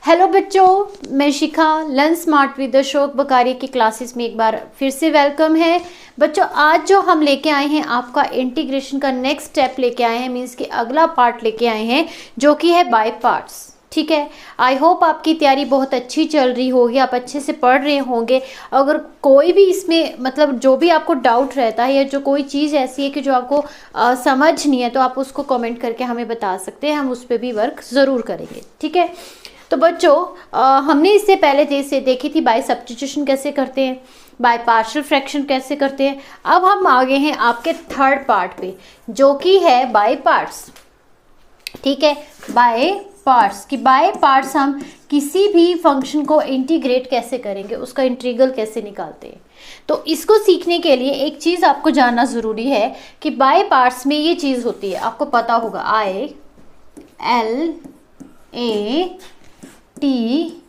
Hello बच्चों, मैं शिखा learn smart with Ashok बकारी की क्लासेस में एक बार फिर से वेलकम है। बच्चों, आज जो हम लेके आए हैं आपका इंटीग्रेशन का नेक्स्ट स्टेप लेके आए हैं, मीन्स कि अगला पार्ट लेके आए हैं जो कि है बाय पार्ट्स। ठीक है, आई होप आपकी तैयारी बहुत अच्छी चल रही होगी, आप अच्छे से पढ़ रहे होंगे। अगर कोई भी इसमें मतलब जो भी आपको डाउट रहता है या जो कोई चीज़ ऐसी है कि जो आपको समझ नहीं है, तो आप उसको कमेंट करके हमें बता सकते हैं, हम उस पर भी वर्क ज़रूर करेंगे। ठीक है, तो बच्चों हमने इससे पहले देखी थी बाय सब्स्टिट्यूशन कैसे करते हैं, बाय पार्शियल फ्रैक्शन कैसे करते हैं। अब हम आगे हैं आपके थर्ड पार्ट पे जो कि है बाय पार्ट्स। ठीक है, बाय पार्ट्स कि बाय पार्ट्स हम किसी भी फंक्शन को इंटीग्रेट कैसे करेंगे, उसका इंटीग्रल कैसे निकालते हैं। तो इसको सीखने के लिए एक चीज़ आपको जानना ज़रूरी है कि बाय पार्ट्स में ये चीज़ होती है, आपको पता होगा I L A T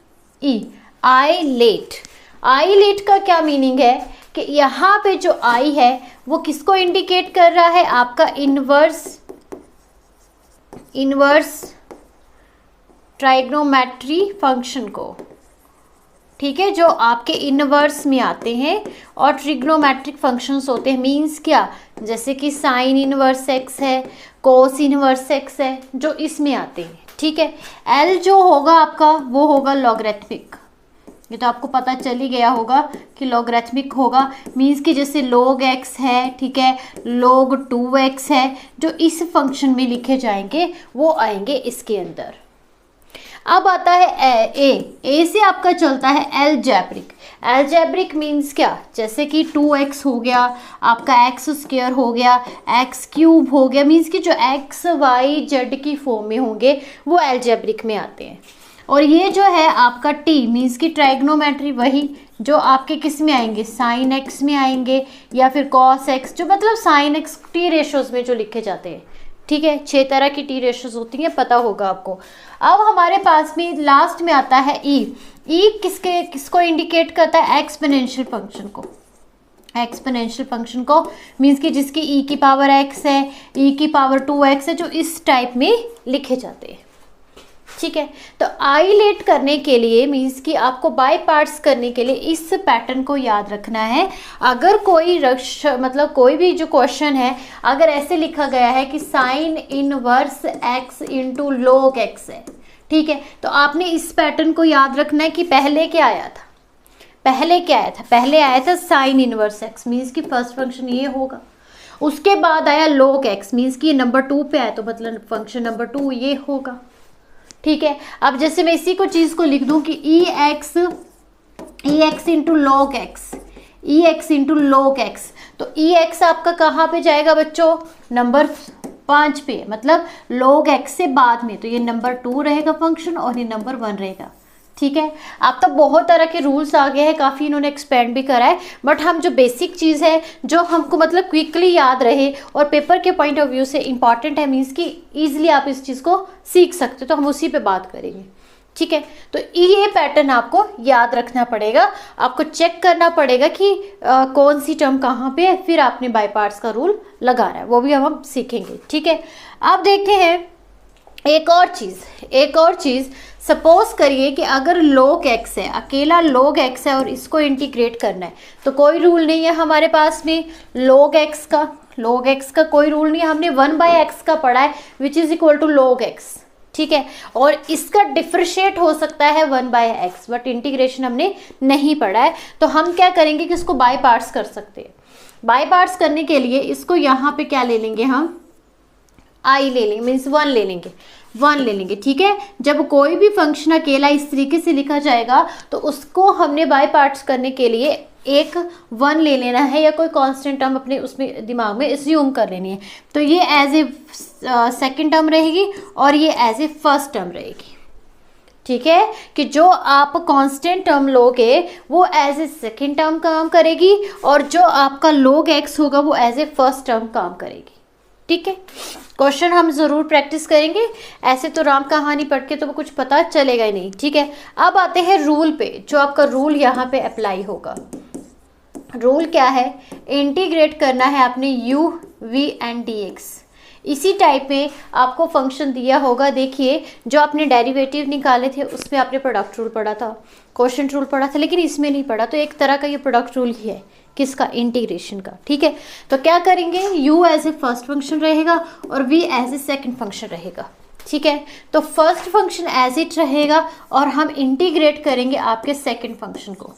E, eyelet. Eyelet का क्या मीनिंग है कि यहाँ पे जो आई है वो किसको इंडिकेट कर रहा है, आपका इनवर्स ट्राइग्नोमेट्री फंक्शन को। ठीक है, जो आपके इनवर्स में आते हैं और ट्रिग्नोमेट्रिक फंक्शंस होते हैं। मींस क्या, जैसे कि साइन इनवर्स एक्स है, कोस इनवर्स एक्स है, जो इसमें आते हैं। ठीक है, एल जो होगा आपका वो होगा लॉगरिथमिक। ये तो आपको पता चल ही गया होगा कि लॉगरिथमिक होगा। मींस कि जैसे log x है, ठीक है, log 2x है, जो इस फंक्शन में लिखे जाएंगे वो आएंगे इसके अंदर। अब आता है ए से आपका चलता है एलजेब्रिक। एलजेब्रिक मीन्स क्या, जैसे कि 2x हो गया, आपका x² हो गया, x³ हो गया। मीन्स कि जो x y z की फॉर्म में होंगे वो एलजेब्रिक में आते हैं। और ये जो है आपका t मीन्स कि ट्राइग्नोमेट्री, वही जो आपके किस में आएंगे, साइन x में आएंगे या फिर कॉस x, जो मतलब साइन x टी रेशोज में जो लिखे जाते हैं। ठीक है, 6 तरह की टी रेशोज होती हैं, पता होगा आपको। अब हमारे पास में लास्ट में आता है ई किसको इंडिकेट करता है, एक्सपोनेंशियल फंक्शन को। एक्सपोनेंशियल फंक्शन को मीन्स कि जिसकी ई की पावर x है, ई की पावर 2x है, जो इस टाइप में लिखे जाते हैं। ठीक है, तो आईलेट करने के लिए मीन्स कि आपको बाय पार्ट्स करने के लिए इस पैटर्न को याद रखना है। अगर कोई मतलब कोई भी जो क्वेश्चन है, अगर ऐसे लिखा गया है कि sine inverse x into log x है, ठीक है, तो आपने इस पैटर्न को याद रखना है कि पहले क्या आया था। पहले आया था साइन इनवर्स x, मीन्स कि फर्स्ट फंक्शन ये होगा। उसके बाद आया log x, मीन्स कि नंबर 2 पे आया, तो मतलब फंक्शन नंबर 2 ये होगा। ठीक है, अब जैसे मैं इसी को चीज़ को लिख दूं कि ई एक्स इंटू log x, तो ई एक्स आपका कहाँ पे जाएगा बच्चों, नंबर 5 पे, मतलब log x से बाद में। तो ये नंबर 2 रहेगा फंक्शन और ये नंबर 1 रहेगा। ठीक है, अब तो बहुत तरह के रूल्स आ गए हैं, काफ़ी इन्होंने एक्सपेंड भी करा है, बट हम जो बेसिक चीज़ है जो हमको मतलब क्विकली याद रहे और पेपर के पॉइंट ऑफ व्यू से इंपॉर्टेंट है, मीन्स कि ईजिली आप इस चीज़ को सीख सकते हो, तो हम उसी पे बात करेंगे। ठीक है, तो ये पैटर्न आपको याद रखना पड़ेगा, आपको चेक करना पड़ेगा कि कौन सी टर्म कहाँ पे है, फिर आपने बाय पार्ट्स का रूल लगाना है, वो भी हम सीखेंगे। ठीक है, अब देखते हैं एक और चीज़। सपोज करिए कि अगर log x है, अकेला log x है और इसको इंटीग्रेट करना है, तो कोई रूल नहीं है हमारे पास में log x का कोई रूल नहीं है। हमने 1/x का पढ़ा है which is equal to log x। ठीक है, और इसका डिफ्रेंशिएट हो सकता है 1/x, बट इंटीग्रेशन हमने नहीं पढ़ा है। तो हम क्या करेंगे कि इसको बाय पार्ट्स कर सकते हैं। बाय पार्ट्स करने के लिए इसको यहाँ पे क्या ले लेंगे, हम आई ले लेंगे, मीन्स 1 ले लेंगे। ठीक है, जब कोई भी फंक्शन अकेला इस तरीके से लिखा जाएगा तो उसको हमने बाय पार्ट्स करने के लिए एक 1 ले लेना है, या कोई कांस्टेंट टर्म अपने उसमें दिमाग में एज्यूम कर लेनी है। तो ये एज ए सेकेंड टर्म रहेगी और ये एज ए फर्स्ट टर्म रहेगी। ठीक है, कि जो आप कांस्टेंट टर्म लोगे वो एज ए सेकेंड टर्म काम करेगी और जो आपका log x होगा वो एज ए फर्स्ट टर्म काम करेगी। ठीक है, क्वेश्चन हम ज़रूर प्रैक्टिस करेंगे, ऐसे तो राम कहानी पढ़ के तो कुछ पता चलेगा ही नहीं। ठीक है, अब आते हैं रूल पे, जो आपका रूल यहाँ पे अप्लाई होगा। रूल क्या है, इंटीग्रेट करना है आपने u v एंड dx। इसी टाइप में आपको फंक्शन दिया होगा। देखिए जो आपने डेरिवेटिव निकाले थे उसमें आपने प्रोडक्ट रूल पढ़ा था, क्वोशिएंट रूल पढ़ा था, लेकिन इसमें नहीं पढ़ा। तो एक तरह का ये प्रोडक्ट रूल ही है, किसका, इंटीग्रेशन का। ठीक है, तो क्या करेंगे, u as a first function रहेगा और v as a second function रहेगा। ठीक है, तो फर्स्ट फंक्शन एज इट रहेगा और हम इंटीग्रेट करेंगे आपके सेकेंड फंक्शन को,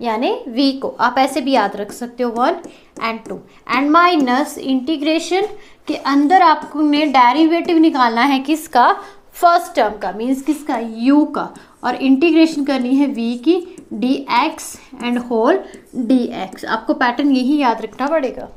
यानी v को। आप ऐसे भी याद रख सकते हो 1 and 2 एंड माइनस इंटीग्रेशन के अंदर आपने डेरिवेटिव निकालना है किसका, फर्स्ट टर्म का, मीन्स किसका, u का, और इंटीग्रेशन करनी है v की dx एंड होल dx। आपको पैटर्न यही याद रखना पड़ेगा,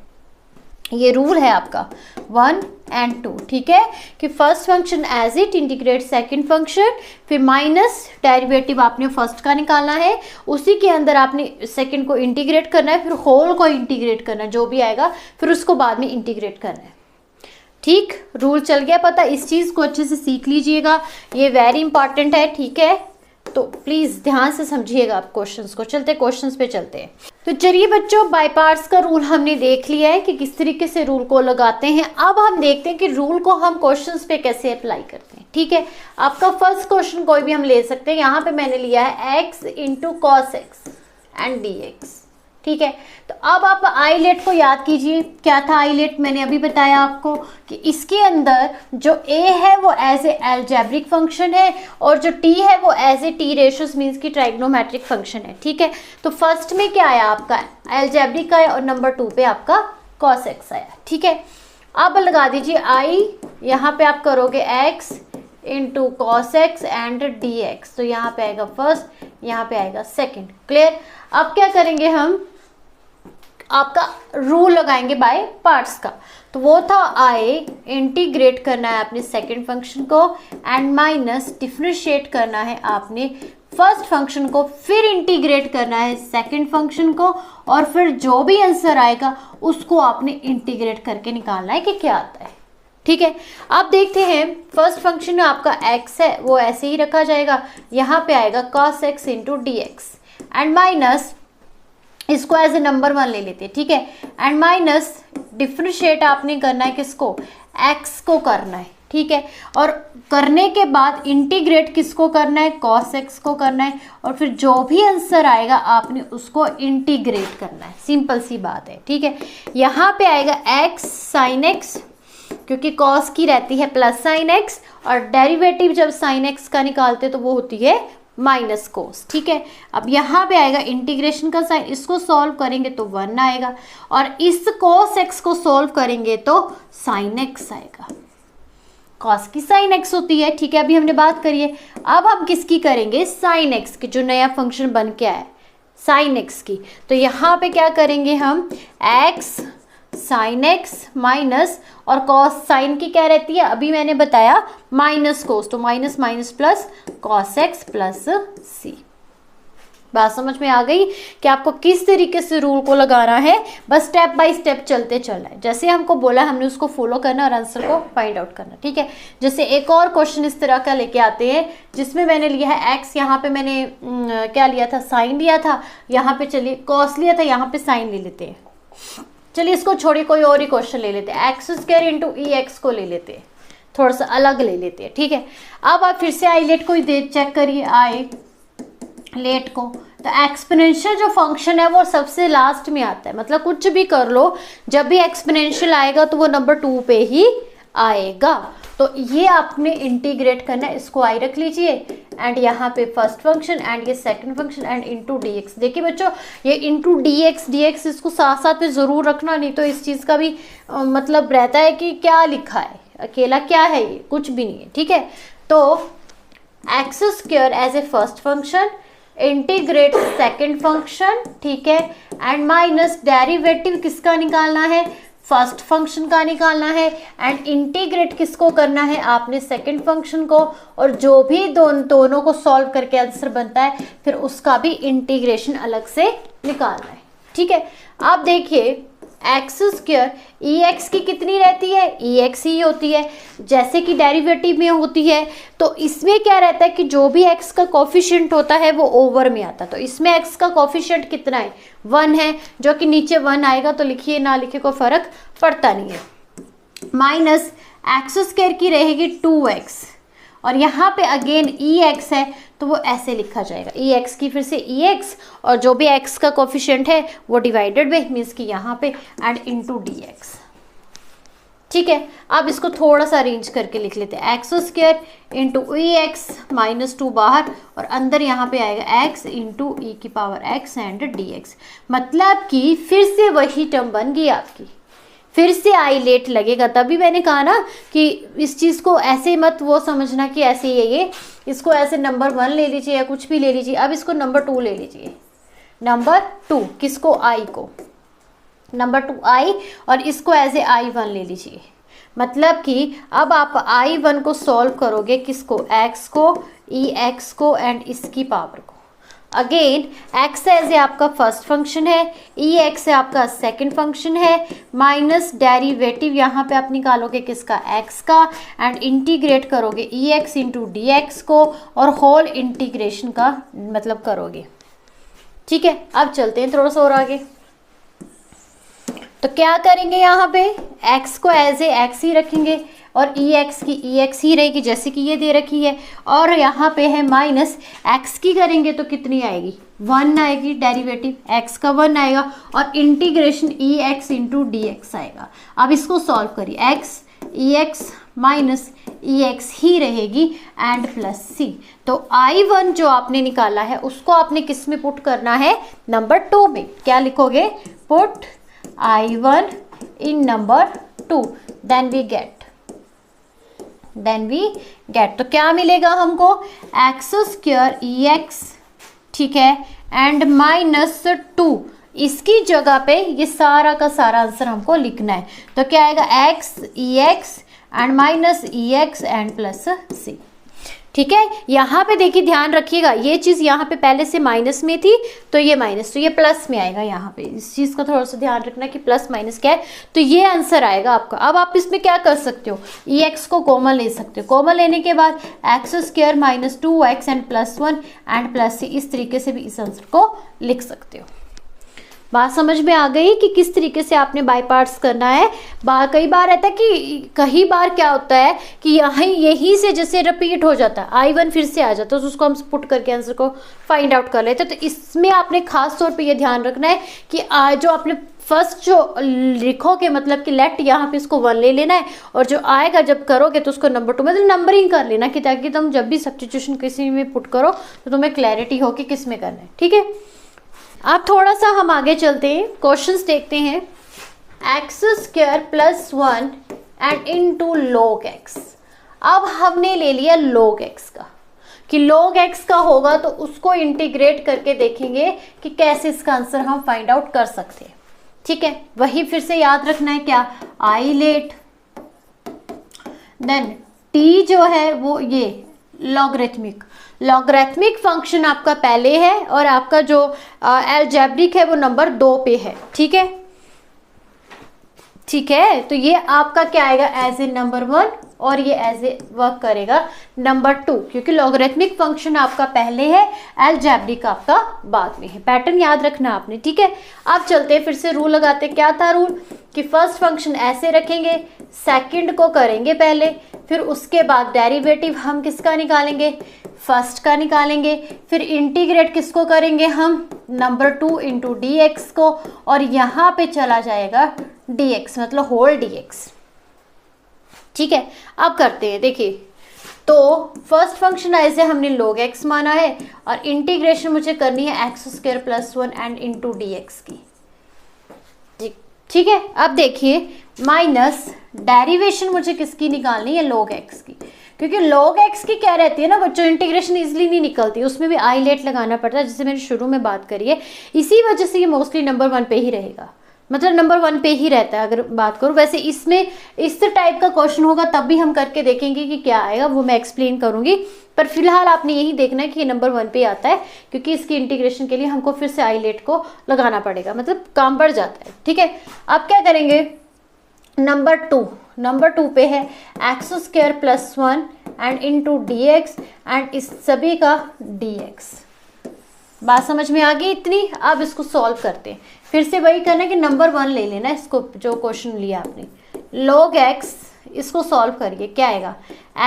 ये रूल है आपका 1 and 2। ठीक है, कि first function as it integrate second function, फिर माइनस डेरिवेटिव आपने फर्स्ट का निकालना है, उसी के अंदर आपने सेकंड को इंटीग्रेट करना है, फिर होल को इंटीग्रेट करना है, जो भी आएगा फिर उसको बाद में इंटीग्रेट करना है। ठीक, रूल चल गया पता। इस चीज़ को अच्छे से सीख लीजिएगा, ये वेरी इंपॉर्टेंट है। ठीक है, तो प्लीज़ ध्यान से समझिएगा आप क्वेश्चंस को। चलते क्वेश्चंस पे चलते हैं। तो चलिए बच्चों, बाय पार्ट्स का रूल हमने देख लिया है कि किस तरीके से रूल को लगाते हैं। अब हम देखते हैं कि रूल को हम क्वेश्चंस पे कैसे अप्लाई करते हैं। ठीक है, आपका फर्स्ट क्वेश्चन कोई भी हम ले सकते हैं। यहाँ पे मैंने लिया है x into cos x and dx। ठीक है, तो अब आप आईलेट को याद कीजिए, क्या था आईलेट, मैंने अभी बताया आपको कि इसके अंदर जो a है वो एज ए एल्जेब्रिक फंक्शन है और जो t है वो as a t ratios means की ट्राइग्नोमेट्रिक फंक्शन है। ठीक है, तो फर्स्ट में क्या आया आपका, एल्जेब्रिक आया और नंबर 2 पे आपका cos x आया। ठीक है, अब लगा दीजिए i, यहाँ पे आप करोगे x into cos x and dx, तो यहाँ पे आएगा फर्स्ट, यहाँ पे आएगा सेकेंड। क्लियर। अब क्या करेंगे हम, आपका रूल लगाएंगे बाय पार्ट्स का। तो वो था आई इंटीग्रेट करना है आपने सेकंड फंक्शन को एंड माइनस डिफरेंशिएट करना है आपने फर्स्ट फंक्शन को, फिर इंटीग्रेट करना है सेकंड फंक्शन को और फिर जो भी आंसर आएगा उसको आपने इंटीग्रेट करके निकालना है कि क्या आता है। ठीक है, अब देखते हैं फर्स्ट फंक्शन में आपका x है वो ऐसे ही रखा जाएगा, यहाँ पे आएगा cos x into D x and minus, इसको एज ए नंबर 1 ले लेते हैं। ठीक है, एंड माइनस डिफरेंशिएट आपने करना है किसको, x को करना है। ठीक है, और करने के बाद इंटीग्रेट किसको करना है, cos x को करना है और फिर जो भी आंसर आएगा आपने उसको इंटीग्रेट करना है। सिंपल सी बात है। ठीक है, यहाँ पे आएगा x sin x, क्योंकि cos की रहती है प्लस sin x और डेरिवेटिव जब sin x का निकालते तो वो होती है माइनस कोस। ठीक है, अब यहाँ पे आएगा इंटीग्रेशन का साइन, इसको सॉल्व करेंगे तो 1 आएगा और इस cos x को सॉल्व करेंगे तो sin x आएगा। cos की sin x होती है। ठीक है, अभी हमने बात करी है। अब हम किसकी करेंगे, sin x की, जो नया फंक्शन बन के आया sin x की। तो यहाँ पे क्या करेंगे हम, x sin x माइनस और cos sin की क्या रहती है, अभी मैंने बताया माइनस कोस, तो minus minus plus cos x plus c। बात समझ में आ गई कि आपको किस तरीके से रूल को लगाना है, बस स्टेप बाय स्टेप चलते चलना है। जैसे हमको बोला हमने उसको फॉलो करना और आंसर को फाइंड आउट करना। ठीक है, जैसे एक और क्वेश्चन इस तरह का लेके आते हैं जिसमें मैंने लिया है x, यहाँ पे मैंने क्या लिया था, साइन लिया था, यहाँ पे चलिए cos लिया था, यहाँ पे साइन ले लेते हैं। चलिए इसको छोड़िए, कोई और ही क्वेश्चन ले लेते हैं, एक्स स्क्वायर इंटू ई एक्स को ले लेते हैं, थोड़ा सा अलग ले लेते हैं। ठीक है, अब आप फिर से आई लेट को ही चेक करिए, आई लेट को। तो एक्सपोनेंशियल जो फंक्शन है वो सबसे लास्ट में आता है, मतलब कुछ भी कर लो जब भी एक्सपोनेंशियल आएगा तो वो नंबर 2 पे ही आएगा। तो ये आपने इंटीग्रेट करना है, इसको आई रख लीजिए एंड यहाँ पे फर्स्ट फंक्शन एंड ये second function and into D x. देखिए बच्चों, ये इंटू डी एक्स इसको साथ साथ में ज़रूर रखना, नहीं तो इस चीज़ का भी मतलब रहता है कि क्या लिखा है, अकेला क्या है, ये कुछ भी नहीं है। ठीक है, तो x square as a first function, integrate second function. ठीक है, एंड माइनस डेरिवेटिव किसका निकालना है, फर्स्ट फंक्शन का निकालना है एंड इंटीग्रेट किसको करना है आपने, सेकंड फंक्शन को, और जो भी दोनों को सॉल्व करके आंसर बनता है फिर उसका भी इंटीग्रेशन अलग से निकालना है। ठीक है, आप देखिए एक्स स्क्वायर ई एक्स की कितनी रहती है, ई एक्स ही होती है, जैसे कि डेरिवेटिव में होती है। तो इसमें क्या रहता है कि जो भी एक्स का कोफिशिएंट होता है वो ओवर में आता है। तो इसमें एक्स का कोफिशिएंट कितना है, 1 है, जो कि नीचे 1 आएगा, तो लिखिए ना लिखिए कोई फर्क पड़ता नहीं है। माइनस एक्स स्क्वायर की रहेगी 2x, और यहाँ पे अगेन ई एक्स है तो वो ऐसे लिखा जाएगा, ई एक्स की फिर से ई एक्स, और जो भी एक्स का कोफिशिएंट है वो डिवाइडेड बाय मीन्स कि यहाँ पे एंड इनटू डी एक्स। ठीक है, अब इसको थोड़ा सा अरेंज करके लिख लेते हैं, एक्स स्क्वायर इंटू ई एक्स माइनस 2 बाहर, और अंदर यहाँ पे आएगा एक्स इंटू ई की power x and D x. मतलब कि फिर से वही टर्म बन गई आपकी, फिर से आई लेट लगेगा। तभी मैंने कहा ना कि इस चीज़ को ऐसे मत वो समझना कि ऐसे ही है ये, इसको ऐसे नंबर 1 ले लीजिए या कुछ भी ले लीजिए। अब इसको नंबर 2 ले लीजिए, नंबर 2 किसको, आई को, नंबर 2 आई, और इसको एज ए I1 ले लीजिए। मतलब कि अब आप I1 को सॉल्व करोगे, किसको, x को, ई एक्स को एंड इसकी पावर को। अगेन x एज ए आपका फर्स्ट फंक्शन है, ई एक्स आपका सेकंड फंक्शन है, माइनस डेरिवेटिव यहाँ पे आप निकालोगे किसका, x का, एंड इंटीग्रेट करोगे ई एक्स इंटू डी एक्स को, और होल इंटीग्रेशन का मतलब करोगे। ठीक है, अब चलते हैं थोड़ा सा और आगे। तो क्या करेंगे, यहाँ पे x को एज ए एक्स ही रखेंगे, और ई एक्स की ई एक्स ही रहेगी जैसे कि ये दे रखी है, और यहाँ पे है माइनस एक्स की करेंगे तो कितनी आएगी, 1 आएगी, डेरिवेटिव x का 1 आएगा, और इंटीग्रेशन ई एक्स इंटू डी एक्स आएगा। अब इसको सॉल्व करिए, x ई एक्स माइनस ई एक्स ही रहेगी एंड प्लस सी। तो I1 जो आपने निकाला है उसको आपने किस में पुट करना है, नंबर 2 में। क्या लिखोगे, put I1 in number 2, then we get तो क्या मिलेगा हमको, एक्स स्क्वायर ई एक्स, ठीक है, एंड माइनस 2, इसकी जगह पे ये सारा का सारा आंसर हमको लिखना है। तो क्या आएगा, x e x and minus e x and plus c. ठीक है, यहाँ पे देखिए ध्यान रखिएगा, ये चीज़ यहाँ पे पहले से माइनस में थी तो ये माइनस, तो ये प्लस में आएगा। यहाँ पे इस चीज़ का थोड़ा सा ध्यान रखना कि प्लस माइनस क्या है, तो ये आंसर आएगा आपका। अब आप इसमें क्या कर सकते हो, ई एक्स को कॉमन ले सकते हो, कॉमन लेने के बाद x square minus 2x and plus 1 and plus c, इस तरीके से भी इस आंसर को लिख सकते हो। बात समझ में आ गई कि किस तरीके से आपने बाय पार्ट्स करना है। कई बार रहता है कि कई बार क्या होता है कि यहीं से जैसे रिपीट हो जाता है, I1 फिर से आ जाता है, तो उसको हम पुट करके आंसर को फाइंड आउट कर लेते हैं। तो इसमें आपने खास तौर पे ये ध्यान रखना है कि जो आपने फर्स्ट जो लिखोगे, मतलब कि लेट यहाँ पे इसको 1 ले लेना है, और जो आएगा जब करोगे तो उसको नंबर 2 मतलब नंबरिंग कर लेना, कि ताकि तुम जब भी सब्स्टिट्यूशन किसी में पुट करो तो तुम्हें क्लैरिटी हो कि किस में करना है। ठीक है, अब थोड़ा सा हम आगे चलते हैं, क्वेश्चंस देखते हैं। X square plus 1 and into log x। अब हमने ले लिया log x का, कि log x का होगा तो उसको इंटीग्रेट करके देखेंगे कि कैसे इसका आंसर हम फाइंड आउट कर सकते हैं। ठीक है, वही फिर से याद रखना है, क्या, आई लेट, देन t जो है वो ये लॉगरिथमिक फंक्शन आपका पहले है, और आपका जो अलजेब्रिक है वो नंबर 2 पे है। ठीक है, ठीक है, तो ये आपका क्या आएगा, एज ए नंबर 1, और ये एज ए वर्क करेगा नंबर 2, क्योंकि लॉगरिथमिक फंक्शन आपका पहले है, अलजेब्रिक आपका बाद में है। पैटर्न याद रखना आपने। ठीक है, अब चलते हैं फिर से रूल लगाते। क्या था रूल, कि फर्स्ट फंक्शन ऐसे रखेंगे, सेकंड को करेंगे पहले, फिर उसके बाद डेरिवेटिव हम किसका निकालेंगे, फर्स्ट का निकालेंगे, फिर इंटीग्रेट किसको करेंगे हम, नंबर 2 इंटू डी एक्स को, और यहाँ पे चला जाएगा डी एक्स, मतलब होल डी एक्स। ठीक है, अब करते हैं, देखिए, तो फर्स्ट फंक्शन ऐसे हमने log x माना है, और इंटीग्रेशन मुझे करनी है x square plus 1 and into D x की। ठीक है, अब देखिए, माइनस डेरिवेशन मुझे किसकी निकालनी है, log x की, क्योंकि log x की क्या रहती है ना बच्चों, इंटीग्रेशन इजीली नहीं निकलती, उसमें भी आई लेट लगाना पड़ता है, जिससे मैंने शुरू में बात करी है। इसी वजह से ये मोस्टली नंबर 1 पे ही रहेगा, मतलब नंबर 1 पे ही रहता है अगर बात करूँ। वैसे इसमें इस टाइप का क्वेश्चन होगा तब भी हम करके देखेंगे कि क्या आएगा, वो मैं एक्सप्लेन करूंगी, पर फिलहाल आपने यही देखना है कि ये नंबर 1 पे आता है, क्योंकि इसकी इंटीग्रेशन के लिए हमको फिर से आई लेट को लगाना पड़ेगा, मतलब काम बढ़ जाता है। ठीक है, अब क्या करेंगे, नंबर 2 पे है x square plus 1 and into D x and इस सभी का डी एक्स। बात समझ में आ गई इतनी। अब इसको सॉल्व करते हैं, फिर से वही करना कि नंबर 1 ले लेना इसको, जो क्वेश्चन लिया आपने, log x, इसको सॉल्व करिए, क्या आएगा,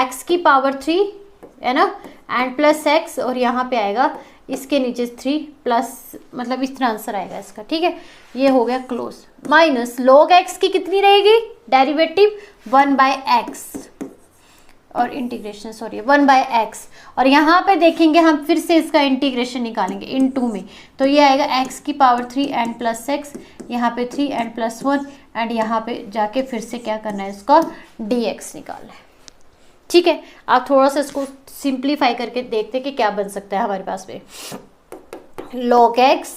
x की पावर 3 है ना, एंड प्लस x, और यहाँ पे आएगा इसके नीचे 3 प्लस, मतलब इस तरह आंसर आएगा इसका, ठीक है। ये हो गया क्लोज, माइनस log x की कितनी रहेगी डेरिवेटिव 1/x, और इंटीग्रेशन सॉरी 1/x, और यहाँ पे देखेंगे हम फिर से इसका इंटीग्रेशन निकालेंगे इन 2 में, तो ये आएगा x की पावर 3 एंड प्लस x, यहाँ पे 3 एंड प्लस 1, एंड यहाँ पे जाके फिर से क्या करना है, इसका dx निकालना है, ठीक है। आप थोड़ा सा इसको सिंप्लीफाई करके देखते हैं कि क्या बन सकता है हमारे पास में। log x,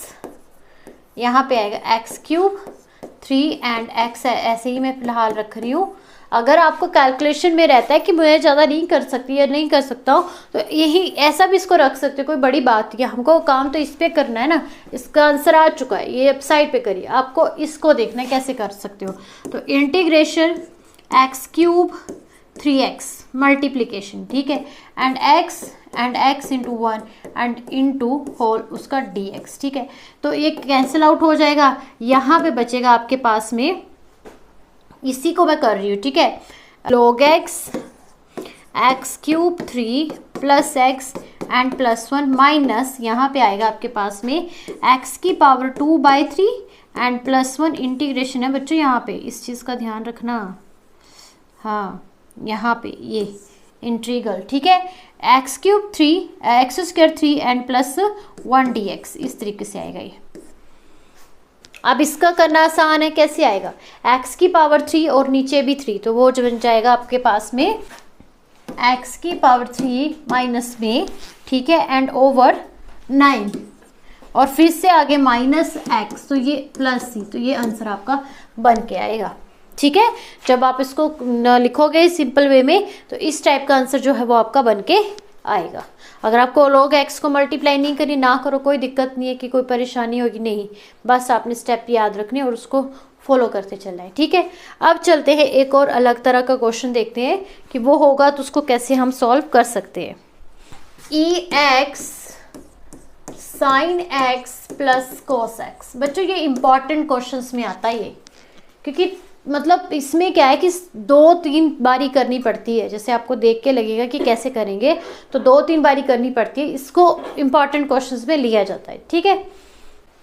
यहाँ पे आएगा x³ 3 एंड x, ऐसे ही मैं फिलहाल रख रही हूँ। अगर आपको कैलकुलेशन में रहता है कि मुझे ज़्यादा नहीं कर सकती या नहीं कर सकता हूँ, तो यही ऐसा भी इसको रख सकते हो, कोई बड़ी बात नहीं है, हमको काम तो इस पे करना है ना। इसका आंसर आ चुका है, ये साइड पे करिए, आपको इसको देखना है कैसे कर सकते हो। तो इंटीग्रेशन x³ 3x मल्टीप्लीकेशन, ठीक है, and x into 1 and into whole उसका dx, ठीक है। तो ये कैंसिल आउट हो जाएगा, यहाँ पे बचेगा आपके पास में, इसी को मैं कर रही हूँ, ठीक है, log x³ 3 plus x and plus 1 minus, यहाँ पे आएगा आपके पास में x की पावर 2/3 एंड प्लस 1, इंटीग्रेशन है बच्चों, यहाँ पे इस चीज़ का ध्यान रखना, हाँ यहाँ पे ये इंटीग्रल, ठीक है, x³ 3 एंड प्लस 1 dx, इस तरीके से आएगा ये। अब इसका करना आसान है, कैसे आएगा, x की पावर 3 और नीचे भी 3, तो वो जो बन जाएगा आपके पास में x की पावर 3 माइनस में, ठीक है, एंड ओवर 9, और फिर से आगे माइनस x, तो ये प्लस c, तो ये आंसर आपका बन के आएगा, ठीक है। जब आप इसको लिखोगे सिंपल वे में, तो इस टाइप का आंसर जो है वो आपका बन के आएगा। अगर आपको log x को मल्टीप्लाई नहीं करनी, ना करो, कोई दिक्कत नहीं है कि कोई परेशानी होगी, नहीं, बस आपने स्टेप याद रखने और उसको फॉलो करते चलना है, ठीक है। अब चलते हैं एक और अलग तरह का क्वेश्चन देखते हैं कि वो होगा तो उसको कैसे हम सॉल्व कर सकते हैं। ex sin x plus cos x, बच्चों ये इंपॉर्टेंट क्वेश्चंस में आता है ये, क्योंकि मतलब इसमें क्या है कि 2-3 बारी करनी पड़ती है, जैसे आपको देख के लगेगा कि कैसे करेंगे, तो 2-3 बारी करनी पड़ती है, इसको इंपॉर्टेंट क्वेश्चंस में लिया जाता है, ठीक है।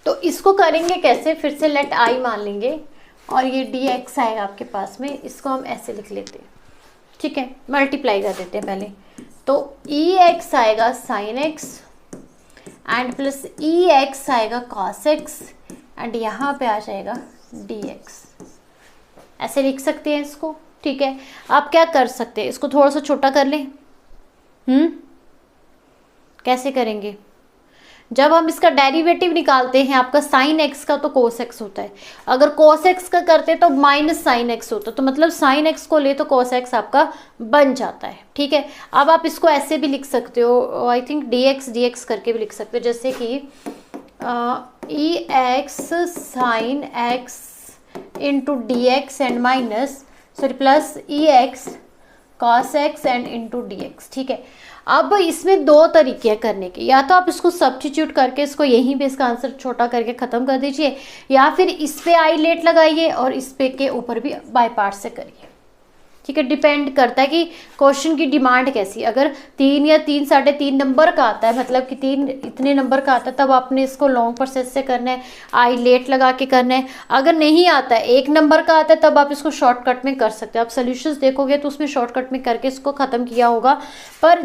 तो इसको करेंगे कैसे, फिर से लेट i मान लेंगे, और ये dx आएगा आपके पास में, इसको हम ऐसे लिख लेते हैं, ठीक है, मल्टीप्लाई कर देते हैं पहले, तो ex आएगा sin x and plus ex आएगा cos x, एंड यहाँ पे आ जाएगा dx, ऐसे लिख सकते हैं इसको, ठीक है। आप क्या कर सकते हैं, इसको थोड़ा सा छोटा कर लें, कैसे करेंगे, जब हम इसका डेरिवेटिव निकालते हैं आपका साइन एक्स का, तो कोस एक्स होता है, अगर कोस एक्स का करते तो माइनस साइन एक्स होता, तो मतलब साइन एक्स को ले तो कोस एक्स आपका बन जाता है, ठीक है। अब आप इसको ऐसे भी लिख सकते हो, आई थिंक dx करके भी लिख सकते हो, जैसे कि ex sine x into dx and minus sorry plus ex cos x and into dx, ठीक है। अब इसमें 2 तरीके हैं करने के, या तो आप इसको सब्स्टिट्यूट करके इसको यहीं पे इसका आंसर छोटा करके ख़त्म कर दीजिए, या फिर इस पे आई लेट लगाइए और इस पे के ऊपर भी बाय पार्ट से करिए, ठीक है। डिपेंड करता है कि क्वेश्चन की डिमांड कैसी, अगर 3 या 3 3.5 नंबर का आता है, मतलब कि 3 इतने नंबर का आता है, तब आपने इसको लॉन्ग प्रोसेस से करना है, आई लेट लगा के करना है। अगर नहीं आता है, 1 नंबर का आता है, तब आप इसको शॉर्टकट में कर सकते हो। आप सोल्यूशंस देखोगे तो उसमें शॉर्टकट में करके इसको ख़त्म किया होगा, पर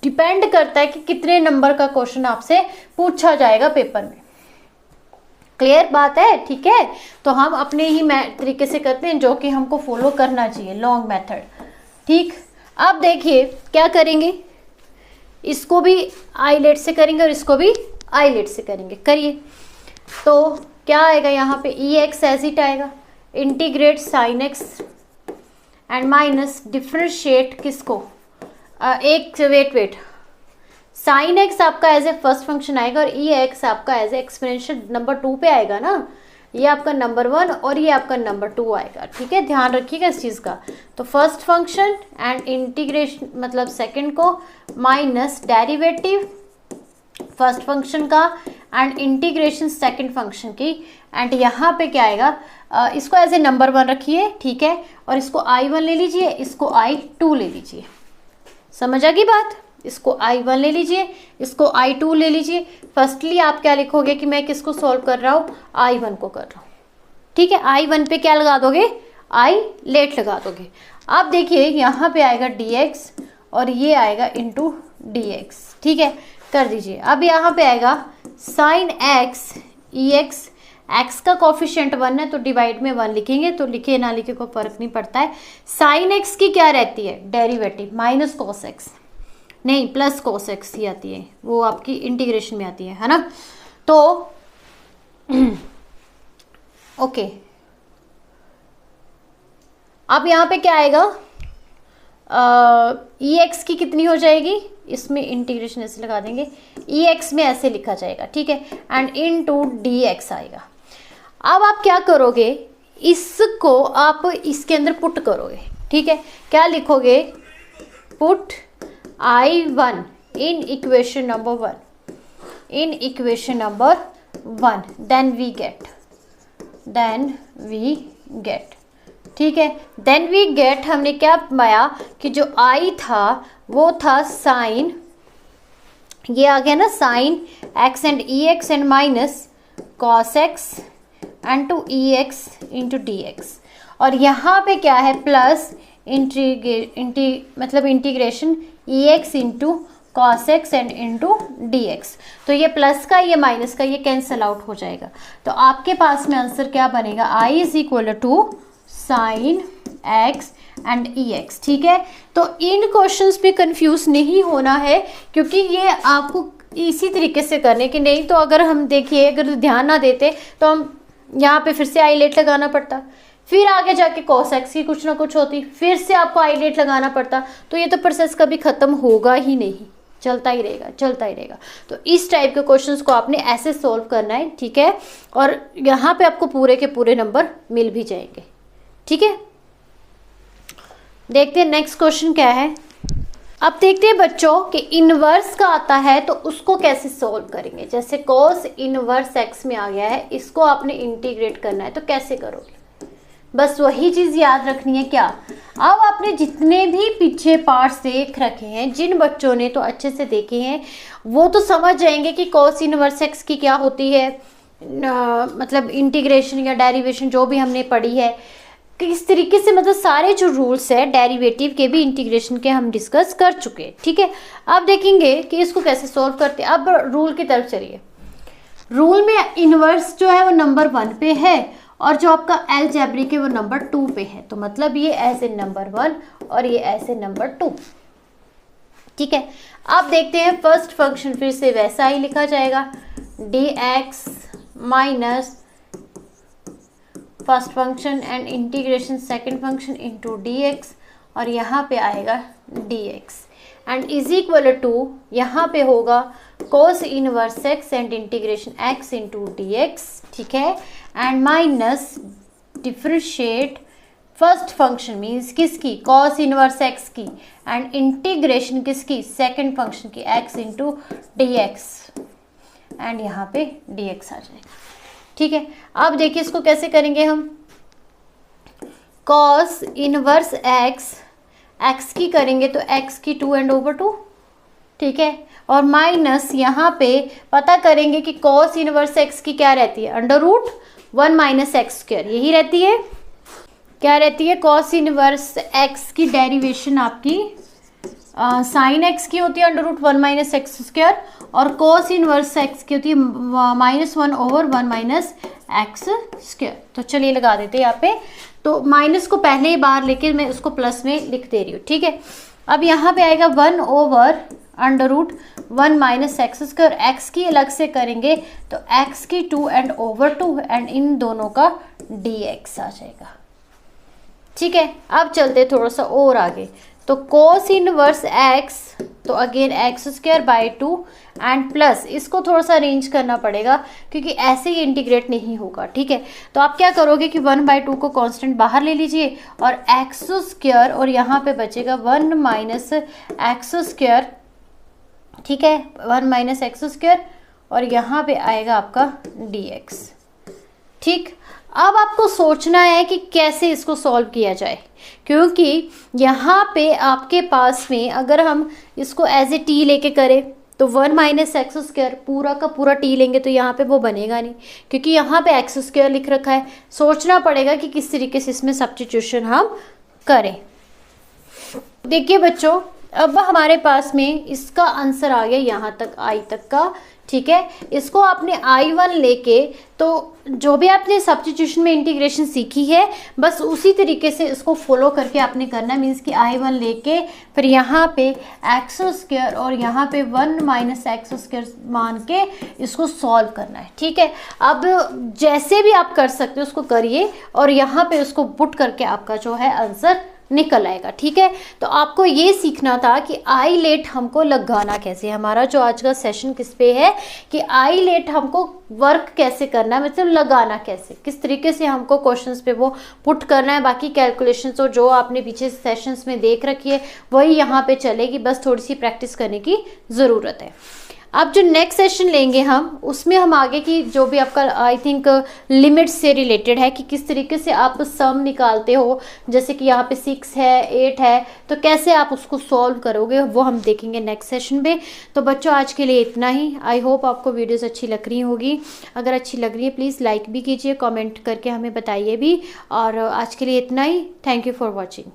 डिपेंड करता है कि कितने नंबर का क्वेश्चन आपसे पूछा जाएगा पेपर में। क्लियर बात है, ठीक है। तो हम अपने ही तरीके से करते हैं जो कि हमको फॉलो करना चाहिए, लॉन्ग मेथड, ठीक। अब देखिए क्या करेंगे, इसको भी आईलेट से करेंगे और इसको भी आईलेट से करेंगे, करिए। तो क्या आएगा यहाँ पे, ex एज इट आएगा, integrate sine x and minus differentiate किसको, एक वेट साइन एक्स आपका एज ए फर्स्ट फंक्शन आएगा और ex आपका एज ए एक्सपोनेंशियल नंबर 2 पे आएगा ना, ये आपका नंबर 1 और ये आपका नंबर 2 आएगा, ठीक है। ध्यान रखिएगा इस चीज़ का। तो फर्स्ट फंक्शन एंड इंटीग्रेशन मतलब सेकंड को माइनस डेरिवेटिव फर्स्ट फंक्शन का एंड इंटीग्रेशन सेकंड फंक्शन की, एंड यहाँ पे क्या आएगा, इसको एज ए नंबर 1 रखिए, ठीक है, और इसको I1 ले लीजिए, इसको I2 ले लीजिए। समझ आ गई बात? इसको I1 ले लीजिए, इसको I2 ले लीजिए। फर्स्टली आप क्या लिखोगे कि मैं किसको सॉल्व कर रहा हूँ, I1 को कर रहा हूँ, ठीक है। I1 पे क्या लगा दोगे, I लेट लगा दोगे। अब देखिए यहाँ पे आएगा dx और ये आएगा इंटू dx, ठीक है, कर दीजिए। अब यहाँ पे आएगा साइन x ex, x का कोफिशिएंट 1 है तो डिवाइड में 1 लिखेंगे, तो लिखे ना लिखे को फर्क नहीं पड़ता है। साइन x की क्या रहती है, डेरिवेटिव, माइनस कॉस x, नहीं प्लस कॉस x ही आती है, वो आपकी इंटीग्रेशन में आती है ना। तो ओके, अब यहाँ पे क्या आएगा, ex की कितनी हो जाएगी, इसमें इंटीग्रेशन ऐसे लगा देंगे, ex में ऐसे लिखा जाएगा, ठीक है, एंड इनटू dx आएगा। अब आप क्या करोगे, इसको आप इसके अंदर पुट करोगे, ठीक है। क्या लिखोगे, put I1 in equation number 1, in equation number 1, then we get, ठीक है। देन वी गेट, हमने क्या पाया कि जो I था वो था साइन, ये आ गया ना sine x and ex and minus cos x and to ex into dx, और यहाँ पे क्या है प्लस मतलब integration ex into cos x and into dx। तो ये प्लस का ये माइनस का ये कैंसल आउट हो जाएगा, तो आपके पास में आंसर क्या बनेगा, I is equal to sine x and ex, ठीक है। तो इन क्वेश्चंस पे कंफ्यूज नहीं होना है, क्योंकि ये आपको इसी तरीके से करने की, नहीं तो अगर हम देखिए अगर ध्यान ना देते तो हम यहाँ पे फिर से I लेट लगाना पड़ता, फिर आगे जाके cos x की कुछ ना कुछ होती, फिर से आपको I लेट लगाना पड़ता, तो ये तो प्रोसेस कभी ख़त्म होगा ही नहीं, चलता ही रहेगा, चलता ही रहेगा। तो इस टाइप के क्वेश्चंस को आपने ऐसे सॉल्व करना है, ठीक है, और यहाँ पे आपको पूरे के पूरे नंबर मिल भी जाएंगे, ठीक है। देखते हैं नेक्स्ट क्वेश्चन क्या है। अब देखते हैं बच्चों कि इनवर्स का आता है तो उसको कैसे सॉल्व करेंगे। जैसे cos इनवर्स x में आ गया है, इसको आपने इंटीग्रेट करना है, तो कैसे करोगे, बस वही चीज़ याद रखनी है। क्या, अब आपने जितने भी पीछे पार्ट्स देख रखे हैं, जिन बच्चों ने तो अच्छे से देखे हैं वो तो समझ जाएंगे कि cos इनवर्स x की क्या होती है, मतलब इंटीग्रेशन या डेरिवेशन जो भी हमने पढ़ी है, किस तरीके से, मतलब सारे जो रूल्स है डेरिवेटिव के भी इंटीग्रेशन के हम डिस्कस कर चुके हैं, ठीक है। अब देखेंगे कि इसको कैसे सॉल्व करते हैं। अब रूल की तरफ चलिए। रूल में इनवर्स जो है वो नंबर 1 पे है और जो आपका अलजेब्रिक है वो नंबर 2 पे है, तो मतलब ये ऐसे नंबर 1 और ये ऐसे नंबर 2, ठीक है। अब देखते हैं फर्स्ट फंक्शन, फिर से वैसा ही लिखा जाएगा, dx minus first function and integration second function into dx, और यहाँ पे आएगा dx and is equal to, यहाँ पे होगा cos inverse x and integration x into dx, ठीक है, and minus differentiate first function means किसकी, cos इनवर्स x की, एंड इंटीग्रेशन किसकी, सेकंड फंक्शन की, x इनटू dx, एंड यहाँ पे dx आ जाएगा, ठीक है। अब देखिए इसको कैसे करेंगे हम, cos इनवर्स x की करेंगे तो x की 2 एंड ओवर 2, ठीक है, और माइनस यहाँ पे पता करेंगे कि cos इनवर्स x की क्या रहती है, under root 1 minus x square, यही रहती है, क्या रहती है, cos इनवर्स x की डेरिवेशन आपकी साइन x की होती है under root 1 minus x square, और cos इनवर्स x की होती है -1 ओवर 1 माइनस एक्स स्क्वायर। तो चलिए लगा देते हैं यहाँ पे, तो माइनस को पहले ही बाहर लेके मैं उसको प्लस में लिख दे रही हूँ, ठीक है। अब यहाँ पे आएगा 1 over under root 1 minus x square, x की अलग से करेंगे तो x की 2 एंड ओवर 2 एंड इन दोनों का dx आ जाएगा, ठीक है। अब चलते थोड़ा सा और आगे, तो cos इनवर्स x, तो again x square by 2 and plus, इसको थोड़ा सा अरेंज करना पड़ेगा क्योंकि ऐसे ही इंटीग्रेट नहीं होगा, ठीक है। तो आप क्या करोगे कि 1/2 को कांस्टेंट बाहर ले लीजिए और एक्स स्क्वायर, और यहाँ पे बचेगा 1 माइनस एक्स स्क्वायर, ठीक है, 1 माइनस एक्स स्क्वायर, और यहाँ पे आएगा आपका dx, ठीक। अब आपको सोचना है कि कैसे इसको सॉल्व किया जाए, क्योंकि यहाँ पे आपके पास में अगर हम इसको एज ए टी लेके करें तो 1 माइनस एक्स स्क्वायर, पूरा का पूरा टी लेंगे तो यहाँ पे वो बनेगा नहीं, क्योंकि यहाँ पे एक्स स्क्वायर लिख रखा है। सोचना पड़ेगा कि किस तरीके से इसमें सब्स्टिट्यूशन हम करें। देखिए बच्चों, अब हमारे पास में इसका आंसर आ गया यहाँ तक, आई तक का, ठीक है। इसको आपने I1 लेके, तो जो भी आपने सब्स्टिट्यूशन में इंटीग्रेशन सीखी है बस उसी तरीके से इसको फॉलो करके आपने करना है। मीन्स कि I1 लेके फिर यहाँ पे एक्स स्क्वायर और यहाँ पे 1 माइनस एक्स स्क्वायर मान के इसको सॉल्व करना है, ठीक है। अब जैसे भी आप कर सकते हो उसको करिए और यहाँ पे उसको पुट करके आपका जो है आंसर निकल आएगा, ठीक है। तो आपको ये सीखना था कि आईलेट हमको लगाना कैसे। हमारा जो आज का सेशन किस पे है कि आईलेट हमको वर्क कैसे करना है, मतलब लगाना कैसे, किस तरीके से हमको क्वेश्चंस पे वो पुट करना है। बाकी कैलकुलेशंस और जो आपने पीछे सेशंस में देख रखी है वही यहाँ पे चलेगी, बस थोड़ी सी प्रैक्टिस करने की ज़रूरत है। अब जो नेक्स्ट सेशन लेंगे हम, उसमें हम आगे की जो भी आपका आई थिंक लिमिट्स से रिलेटेड है कि किस तरीके से आप सम निकालते हो, जैसे कि यहाँ पे 6 है 8 है, तो कैसे आप उसको सॉल्व करोगे वो हम देखेंगे नेक्स्ट सेशन में। तो बच्चों आज के लिए इतना ही। आई होप आपको वीडियोस अच्छी लग रही होगी। अगर अच्छी लग रही है प्लीज़ लाइक भी कीजिए, कॉमेंट करके हमें बताइए भी। और आज के लिए इतना ही। Thank you for watching.